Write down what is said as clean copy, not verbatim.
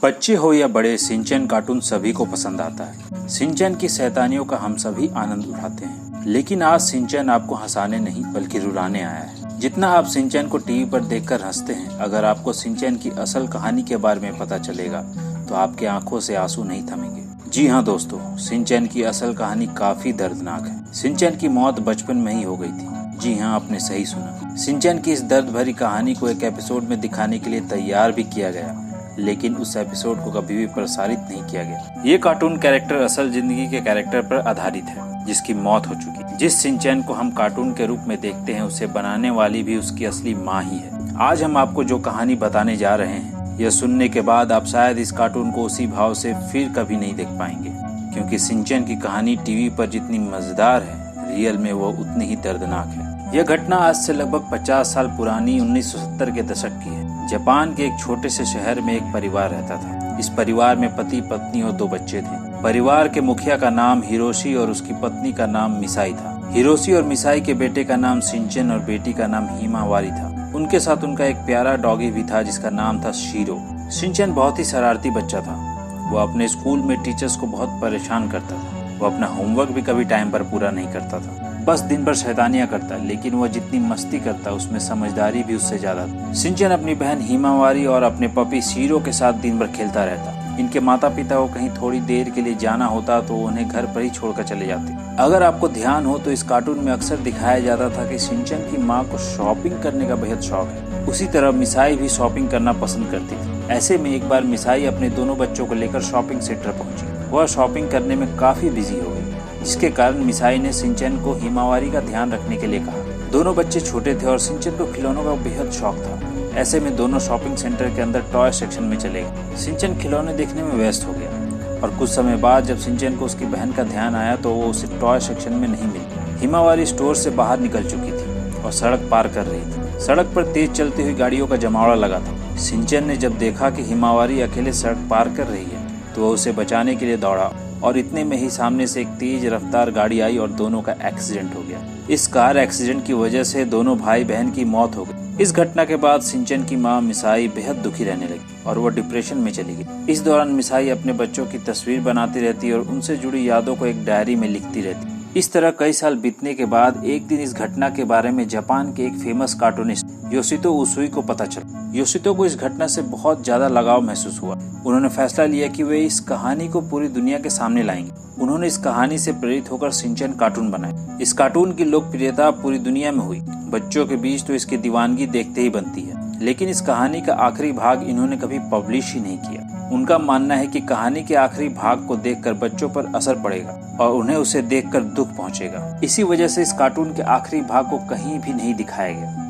बच्चे हो या बड़े, शिनचैन कार्टून सभी को पसंद आता है। शिनचैन की शैतानियों का हम सभी आनंद उठाते हैं, लेकिन आज शिनचैन आपको हंसाने नहीं बल्कि रुलाने आया है। जितना आप शिनचैन को टीवी पर देखकर हंसते हैं, अगर आपको शिनचैन की असल कहानी के बारे में पता चलेगा तो आपकी आंखों से आंसू नहीं थमेंगे। जी हाँ दोस्तों, शिनचैन की असल कहानी काफी दर्दनाक है। शिनचैन की मौत बचपन में ही हो गई थी। जी हाँ, आपने सही सुना। शिनचैन की इस दर्द भरी कहानी को एक एपिसोड में दिखाने के लिए तैयार भी किया गया, लेकिन उस एपिसोड को कभी भी प्रसारित नहीं किया गया। ये कार्टून कैरेक्टर असल जिंदगी के कैरेक्टर पर आधारित है, जिसकी मौत हो चुकी। जिस शिनचैन को हम कार्टून के रूप में देखते हैं, उसे बनाने वाली भी उसकी असली माँ ही है। आज हम आपको जो कहानी बताने जा रहे हैं, यह सुनने के बाद आप शायद इस कार्टून को उसी भाव से फिर कभी नहीं देख पाएंगे, क्योंकि शिनचैन की कहानी टीवी पर जितनी मजेदार है, रियल में वो उतनी ही दर्दनाक है। यह घटना आज से लगभग 50 साल पुरानी 1970 के दशक की है। जापान के एक छोटे से शहर में एक परिवार रहता था। इस परिवार में पति, पत्नी और 2 बच्चे थे। परिवार के मुखिया का नाम हिरोशी और उसकी पत्नी का नाम मिसाई था। हिरोशी और मिसाई के बेटे का नाम शिनचैन और बेटी का नाम हिमावारी था। उनके साथ उनका एक प्यारा डॉगी भी था, जिसका नाम था शीरो। शिनचैन बहुत ही शरारती बच्चा था। वो अपने स्कूल में टीचर्स को बहुत परेशान करता था। वो अपना होमवर्क भी कभी टाइम पर पूरा नहीं करता था, बस दिन भर शैतानियां करता। लेकिन वह जितनी मस्ती करता, उसमें समझदारी भी उससे ज्यादा थी। शिनचैन अपनी बहन हिमावारी और अपने पपी शीरो के साथ दिन भर खेलता रहता। इनके माता पिता को कहीं थोड़ी देर के लिए जाना होता तो उन्हें घर पर ही छोड़कर चले जाते। अगर आपको ध्यान हो तो इस कार्टून में अक्सर दिखाया जाता था कि शिनचैन की माँ को शॉपिंग करने का बेहद शौक है। उसी तरह मिसाई भी शॉपिंग करना पसंद करती थी। ऐसे में एक बार मिसाई अपने दोनों बच्चों को लेकर शॉपिंग सेंटर पहुंची। वह शॉपिंग करने में काफी बिजी हो गई, जिसके कारण मिसाई ने शिनचैन को हिमावारी का ध्यान रखने के लिए कहा। दोनों बच्चे छोटे थे और शिनचैन को खिलौनों का बेहद शौक था। ऐसे में दोनों शॉपिंग सेंटर के अंदर टॉय सेक्शन में चले गए। शिनचैन खिलौने देखने में व्यस्त हो गया और कुछ समय बाद जब शिनचैन को उसकी बहन का ध्यान आया तो वो उसे टॉय सेक्शन में नहीं मिली। हिमावारी स्टोर से बाहर निकल चुकी थी और सड़क पार कर रही थी। सड़क पर तेज चलती हुई गाड़ियों का जमावड़ा लगा था। शिनचैन ने जब देखा कि हिमावारी अकेले सड़क पार कर रही है तो वह उसे बचाने के लिए दौड़ा और इतने में ही सामने से एक तेज रफ्तार गाड़ी आई और दोनों का एक्सीडेंट हो गया। इस कार एक्सीडेंट की वजह से दोनों भाई बहन की मौत हो गई। इस घटना के बाद शिनचैन की मां मिसाई बेहद दुखी रहने लगी और वो डिप्रेशन में चली गई। इस दौरान मिसाई अपने बच्चों की तस्वीर बनाती रहती और उनसे जुड़ी यादों को एक डायरी में लिखती रहती। इस तरह कई साल बीतने के बाद एक दिन इस घटना के बारे में जापान के एक फेमस कार्टूनिस्ट योशितो उसूई को पता चला। योशितो को इस घटना से बहुत ज्यादा लगाव महसूस हुआ। उन्होंने फैसला लिया कि वे इस कहानी को पूरी दुनिया के सामने लाएंगे। उन्होंने इस कहानी से प्रेरित होकर शिनचैन कार्टून बनाए। इस कार्टून की लोकप्रियता पूरी दुनिया में हुई। बच्चों के बीच तो इसकी दीवानगी देखते ही बनती है। लेकिन इस कहानी का आखिरी भाग इन्होंने कभी पब्लिश ही नहीं किया। उनका मानना है कि कहानी के आखिरी भाग को देखकर बच्चों पर असर पड़ेगा और उन्हें उसे देखकर दुख पहुंचेगा। इसी वजह से इस कार्टून के आखिरी भाग को कहीं भी नहीं दिखाया गया।